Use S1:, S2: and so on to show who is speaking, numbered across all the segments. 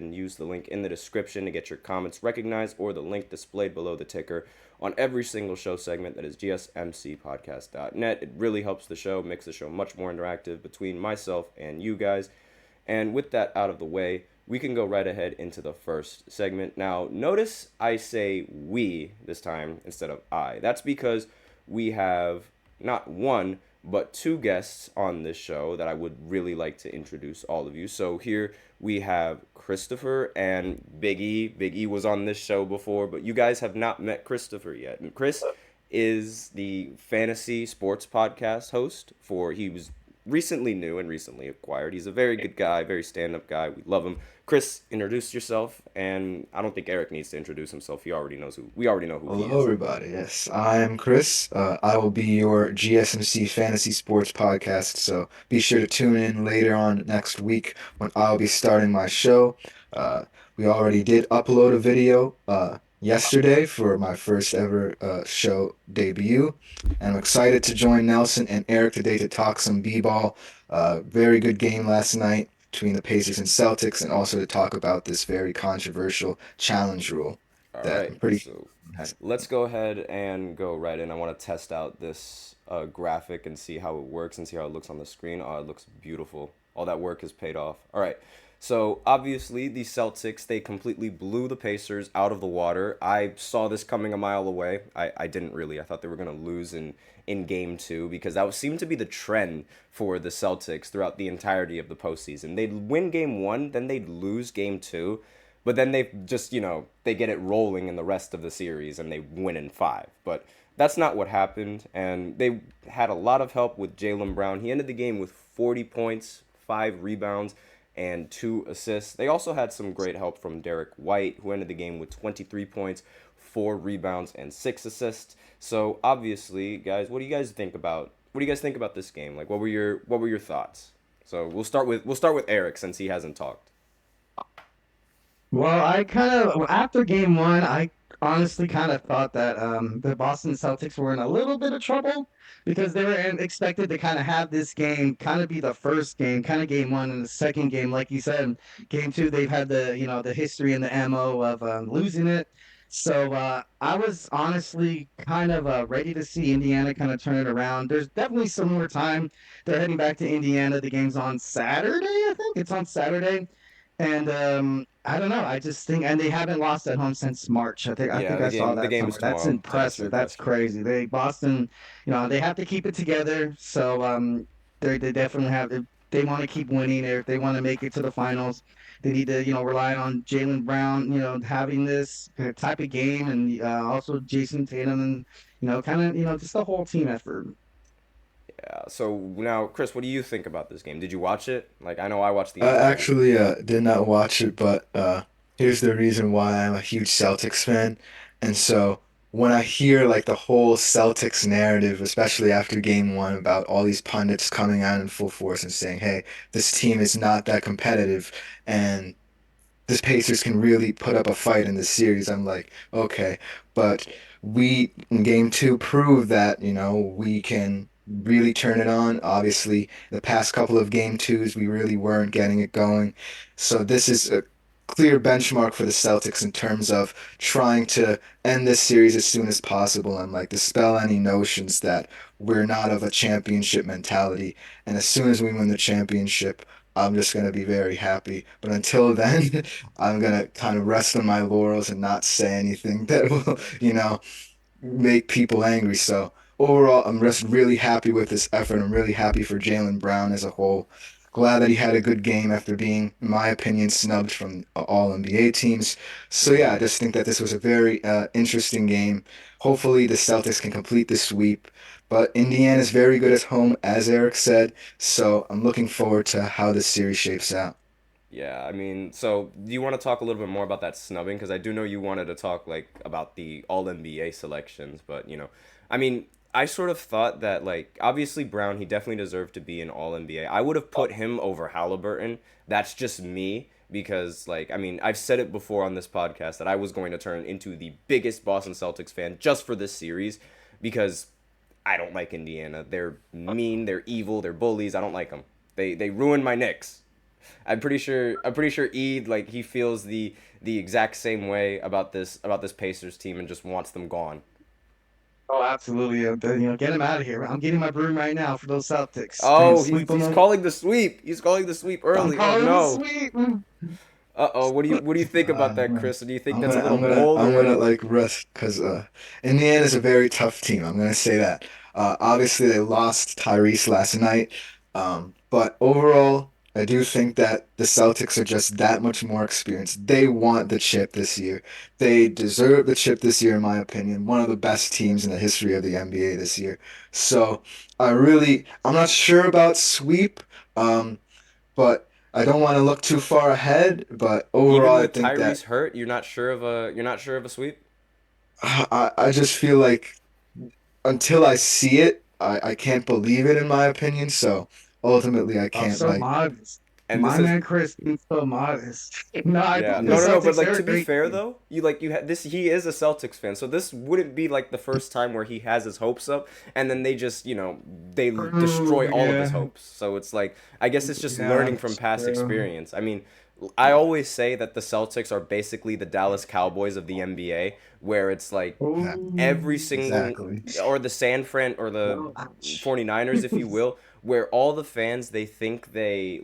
S1: can use the link in the description to get your comments recognized or the link displayed below the ticker on every single show segment that is GSMCPodcast.net. It really helps the show, makes the show much more interactive between myself and you guys. And with that out of the way, we can go right ahead into the first segment. Now, notice I say we this time instead of I. That's because we have not one, but two guests on this show that I would really like to introduce all of you. So here we have Christopher and Big E. Big E was on this show before, but you guys have not met Christopher yet. And Chris is the fantasy sports podcast host for he was recently new and recently acquired. He's a very good guy, very stand-up guy. We love him. Chris, introduce yourself, and I don't think Eric needs to introduce himself. He already knows who. We already know who he
S2: Hello,
S1: is.
S2: everybody. Yes, I am Chris. I will be your GSMC Fantasy Sports Podcast. So be sure to tune in later on next week when I'll be starting my show. Uh, we already did upload a video yesterday for my first ever show debut. And I'm excited to join Nelson and Eric today to talk some b-ball. Very good game last night between the Pacers and Celtics, and also to talk about this very controversial challenge rule
S1: All
S2: that
S1: right,
S2: I'm pretty
S1: so let's go ahead and go right in. I want to test out this graphic and see how it works and see how it looks on the screen. Oh, it looks beautiful. All that work has paid off. All right. So obviously the Celtics, they completely blew the Pacers out of the water. I saw this coming a mile away. I didn't really. I thought they were going to lose in game two because that seemed to be the trend for the Celtics throughout the entirety of the postseason. They'd win game one, then they'd lose game two, but then they just, they get it rolling in the rest of the series and they win in five. But that's not what happened. And they had a lot of help with Jaylen Brown. He ended the game with 40 points, 5 rebounds, and 2 assists. They also had some great help from Derek White, who ended the game with 23 points, 4 rebounds, and 6 assists. So obviously, guys, what do you guys think about this game? Like, what were your thoughts? So we'll start with Eric since he hasn't talked.
S3: Well, I kind of after game one, I honestly kind of thought that the Boston Celtics were in a little bit of trouble because they were expected to kind of have this game kind of be the first game, kind of game one, and the second game, like you said, game two, they've had the history and the MO of losing it. So I was honestly kind of ready to see Indiana kind of turn it around. There's definitely some more time. They're heading back to Indiana. The game's on Saturday, I think. It's on Saturday. And I don't know. I just think, and they haven't lost at home since March. I
S1: Yeah,
S3: think
S1: the
S3: I saw
S1: game the
S3: that
S1: game is
S3: somewhere. That's
S1: tomorrow to answer your
S3: impressive. That's
S1: question.
S3: crazy. They Boston, they have to keep it together. So they definitely have. If they want to keep winning, or if they want to make it to the finals, they need to rely on Jaylen Brown, having this type of game, and also Jason Tatum, and kind of just the whole team effort.
S1: So now, Chris, what do you think about this game? Did you watch it? Like, I know I watched the
S2: I
S1: entirety.
S2: actually did not watch it, but here's the reason why I'm a huge Celtics fan. And so when I hear like the whole Celtics narrative, especially after game one, about all these pundits coming out in full force and saying, hey, this team is not that competitive and this Pacers can really put up a fight in this series, I'm like, okay. But we in game two proved that, we can really turn it on. Obviously, the past couple of game twos, we really weren't getting it going. So this is a clear benchmark for the Celtics in terms of trying to end this series as soon as possible and like dispel any notions that we're not of a championship mentality. And as soon as we win the championship, I'm just gonna be very happy. But until then, I'm gonna kind of rest on my laurels and not say anything that will, make people angry. So overall, I'm just really happy with this effort. I'm really happy for Jaylen Brown as a whole. Glad that he had a good game after being, in my opinion, snubbed from all NBA teams. So yeah, I just think that this was a very interesting game. Hopefully, the Celtics can complete the sweep. But Indiana's very good at home, as Eric said. So I'm looking forward to how this series shapes out.
S1: Yeah, I mean, so do you want to talk a little bit more about that snubbing? Because I do know you wanted to talk like about the All NBA selections, but I mean, I sort of thought that like obviously Brown, he definitely deserved to be an All NBA. I would have put him over Halliburton. That's just me because like I mean, I've said it before on this podcast that I was going to turn into the biggest Boston Celtics fan just for this series because I don't like Indiana. They're mean, they're evil, they're bullies. I don't like them. They ruined my Knicks. I'm pretty sure E like he feels the exact same way about this Pacers team and just wants them gone.
S3: Oh, absolutely. Get him out of here. I'm getting my broom right now for those Celtics.
S1: Oh,
S3: Sweep
S1: he's
S3: them.
S1: calling the sweep. He's calling the sweep
S3: I'm
S1: early. Oh
S3: calling it
S1: no.
S3: sweep.
S1: Uh-oh. What do you think about that,
S2: Man.
S1: Chris? Do you think that's a little bold
S2: I'm gonna
S1: or
S2: like rest because Indiana is a very tough team. I'm gonna say that. Obviously they lost Tyrese last night, but overall, I do think that the Celtics are just that much more experienced. They want the chip this year. They deserve the chip this year, in my opinion. One of the best teams in the history of the NBA this year. So I'm not sure about sweep. But I don't want to look too far ahead. But
S1: even
S2: overall, I
S1: with
S2: think that
S1: Tyrese hurt, you're not sure of a sweep?
S2: I just feel like until I see it, I can't believe it in my opinion. So ultimately, I
S3: Oh,
S2: can't
S3: so
S2: like
S3: modest.
S1: And this
S3: My
S1: is
S3: man Chris being so modest. No, I
S1: Yeah,
S3: think the
S1: no, no,
S2: yeah
S1: no. But
S3: Celtics,
S1: like
S3: they're
S1: to
S3: a
S1: be
S3: great
S1: fair
S3: team.
S1: though, you had this. He is a Celtics fan, so this wouldn't be like the first time where he has his hopes up, and then they just they destroy
S3: True,
S1: all of his
S3: yeah.
S1: hopes. So it's like I guess it's just
S3: Yeah,
S1: learning from
S3: that's
S1: past
S3: true.
S1: experience. I mean, I always say that the Celtics are basically the Dallas Cowboys of the NBA, where it's like every
S3: Ooh.
S1: single
S2: exactly.
S1: or the San Fran or the
S3: Ouch.
S1: 49ers, if you will, where all the fans they think they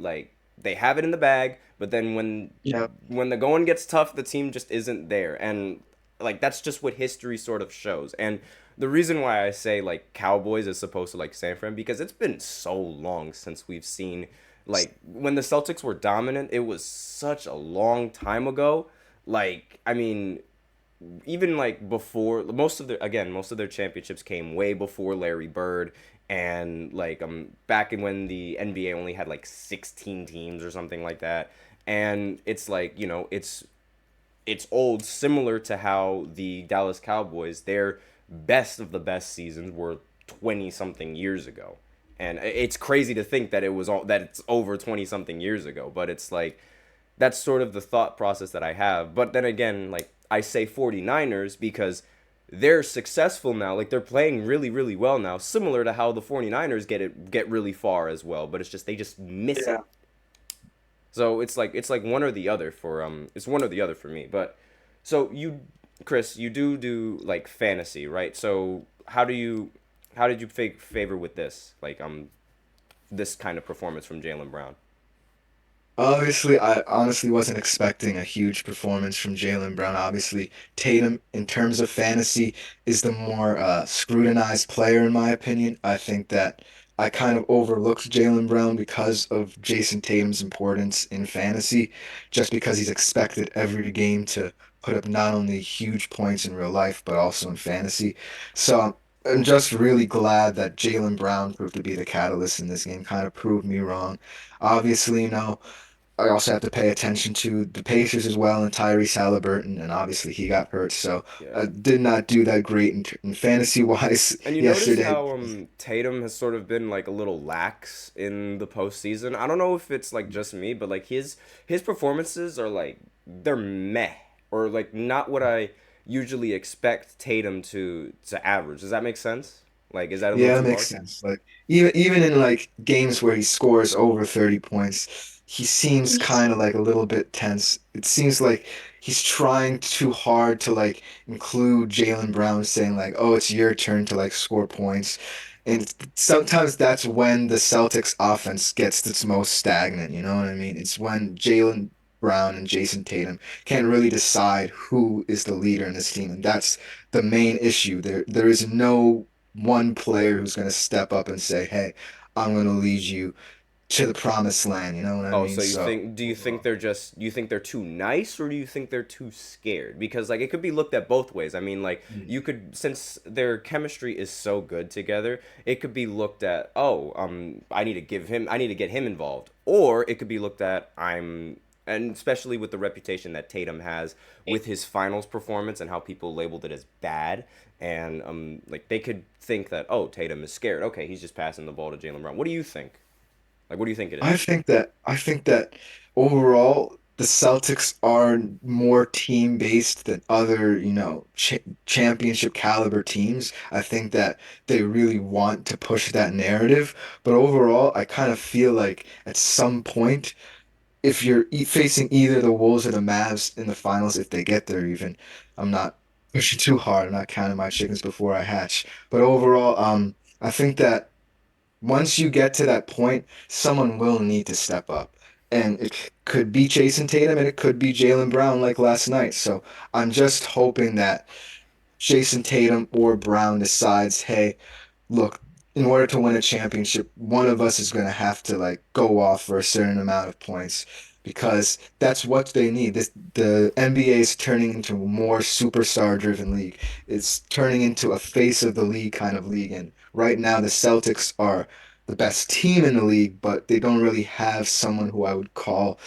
S1: have it in the bag, but then
S3: Yep.
S1: when the going gets tough, the team just isn't there. And like that's just what history sort of shows. And the reason why I say like Cowboys is supposed to like San Fran because it's been so long since we've seen like when the Celtics were dominant, it was such a long time ago. Like, I mean, even like before most of their championships came way before Larry Bird and like back in when the NBA only had like 16 teams or something like that. And it's like, it's old, similar to how the Dallas Cowboys, their best of the best seasons were 20 something years ago. And it's crazy to think that it's over 20 something years ago, but it's like that's sort of the thought process that I have. But then again, like I say 49ers because they're successful now. Like they're playing really, really well now, similar to how the 49ers get really far as well, but it's just they just miss
S3: Yeah.
S1: it. So it's like one or the other for it's one or the other for me. But so you Chris, you do like fantasy, right? So how did you favor with this? Like this kind of performance from Jalen Brown?
S2: Obviously, I honestly wasn't expecting a huge performance from Jalen Brown. Obviously, Tatum, in terms of fantasy, is the more scrutinized player, in my opinion. I think that I kind of overlooked Jalen Brown because of Jason Tatum's importance in fantasy, just because he's expected every game to put up not only huge points in real life, but also in fantasy. So I'm just really glad that Jalen Brown proved to be the catalyst in this game, kind of proved me wrong. Obviously, I also have to pay attention to the Pacers as well and Tyrese Halliburton, and obviously he got hurt, so
S1: Yeah.
S2: I did not do that great in fantasy wise
S1: And you notice
S2: yesterday.
S1: how Tatum has sort of been like a little lax in the postseason. I don't know if it's like just me, but like his performances are like they're meh or like not what I usually expect Tatum to average. Does that make sense? Like, is that a little
S2: Yeah, it
S1: too
S2: makes
S1: harsh?
S2: sense. Like even in like games where he scores over 30 points, he seems kind of like a little bit tense. It seems like he's trying too hard to like include Jalen Brown saying like, "Oh, it's your turn to like score points." And sometimes that's when the Celtics offense gets its most stagnant, you know what I mean? It's when Jalen Brown and Jason Tatum can't really decide who is the leader in this team, and that's the main issue. There is no one player who's going to step up and say, "Hey, I'm going to lead you to the promised land." You know what I
S1: Oh,
S2: mean?
S1: so
S2: So
S1: do you think
S2: overall,
S1: you think they're too nice or do you think they're too scared? Because like it could be looked at both ways. I mean, like
S2: yeah,
S1: you could since their chemistry is so good together, it could be looked at, "Oh, I need to get him involved." Or it could be looked at, and especially with the reputation that Tatum has with his finals performance and how people labeled it as bad, and like they could think that, "Oh, Tatum is scared. Okay, he's just passing the ball to Jalen Brown." What do you think? Like what do you think it is?
S2: I think that overall the Celtics are more team based than other, championship caliber teams. I think that they really want to push that narrative, but overall, I kind of feel like at some point if you're facing either the Wolves or the Mavs in the finals, if they get there even, I'm not pushing too hard. I'm not counting my chickens before I hatch. But overall, I think that once you get to that point, someone will need to step up. And it could be Jason Tatum and it could be Jaylen Brown like last night. So I'm just hoping that Jason Tatum or Brown decides, hey, look, in order to win a championship, one of us is going to have to like go off for a certain amount of points because that's what they need. The NBA is turning into a more superstar driven league. It's turning into a face of the league kind of league. And right now, the Celtics are the best team in the league, but they don't really have someone who I would call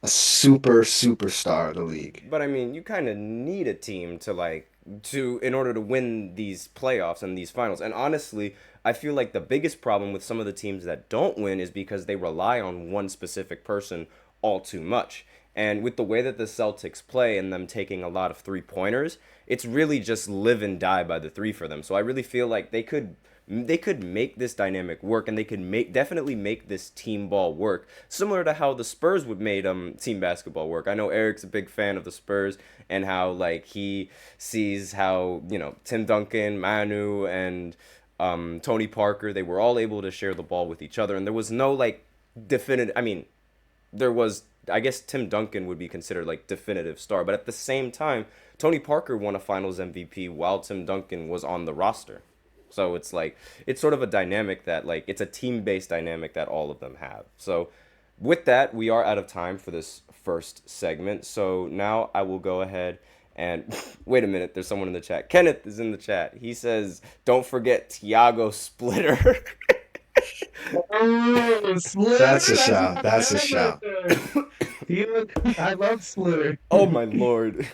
S2: a superstar of the league.
S1: But I mean, you kind of need a team to in order to win these playoffs and these finals. And honestly, I feel like the biggest problem with some of the teams that don't win is because they rely on one specific person all too much. And with the way that the Celtics play and them taking a lot of three-pointers, it's really just live and die by the three for them. So I really feel like they could make this dynamic work, and they could definitely make this team ball work, similar to how the Spurs would made team basketball work. I know Eric's a big fan of the Spurs and how like he sees how Tim Duncan, Manu, and Tony Parker, they were all able to share the ball with each other, and there was no like definitive. I mean, there was. I guess Tim Duncan would be considered like definitive star, but at the same time, Tony Parker won a Finals MVP while Tim Duncan was on the roster. So it's like it's sort of a dynamic that like it's a team-based dynamic that all of them have. So with that, we are out of time for this first segment. So now I will go ahead and wait a minute, there's someone in the chat. Kenneth is in the chat. He says, "Don't forget Tiago Splitter."
S3: Oh, Splitter.
S2: That's a shout. That's a shout.
S3: I love Splitter.
S1: Oh my lord.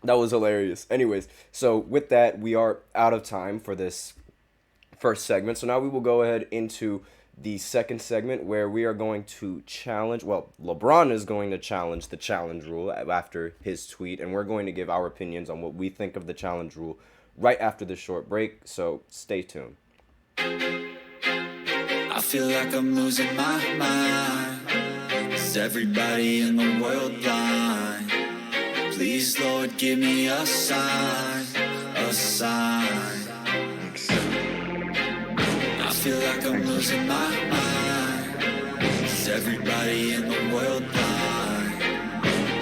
S1: That was hilarious. Anyways, so with that, we are out of time for this first segment. So now we will go ahead into the second segment where we are going to challenge. Well, LeBron is going to challenge the challenge rule after his tweet, and we're going to give our opinions on what we think of the challenge rule right after this short break. So stay tuned.
S4: I feel like I'm losing my mind. Is everybody in the world blind? Please, Lord, give me a sign, a sign. I feel like I'm losing my mind. Is everybody in the world blind?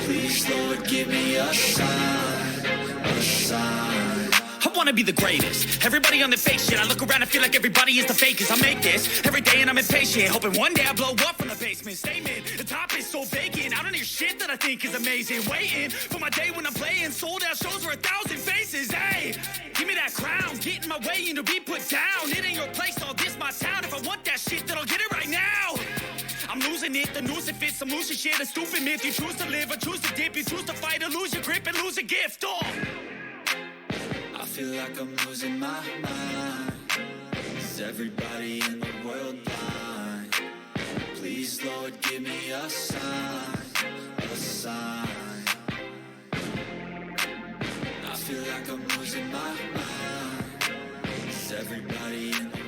S4: Please, Lord, give me a sign, a sign.
S5: I wanna be the greatest. Everybody on the fake shit. I look around and feel like everybody is the fakest. I make this every day and I'm impatient, hoping one day I blow up from the basement. Statement, the top is so vacant. I don't hear shit that I think is amazing. Waiting for my day when I'm playing sold out shows for 1,000 faces. Hey, give me that crown. Get in my way and to be put down. It ain't your place, all this my town. If I want that shit, then I'll get it right now. I'm losing it, the noose it fits. I'm losing shit, a stupid myth. You choose to live or choose to dip. You choose to fight or lose your grip and lose a gift. Oh.
S4: I feel like I'm losing my mind. Is everybody in the world blind? Please, Lord, give me a sign, a sign. I feel like I'm losing my mind. Is everybody in the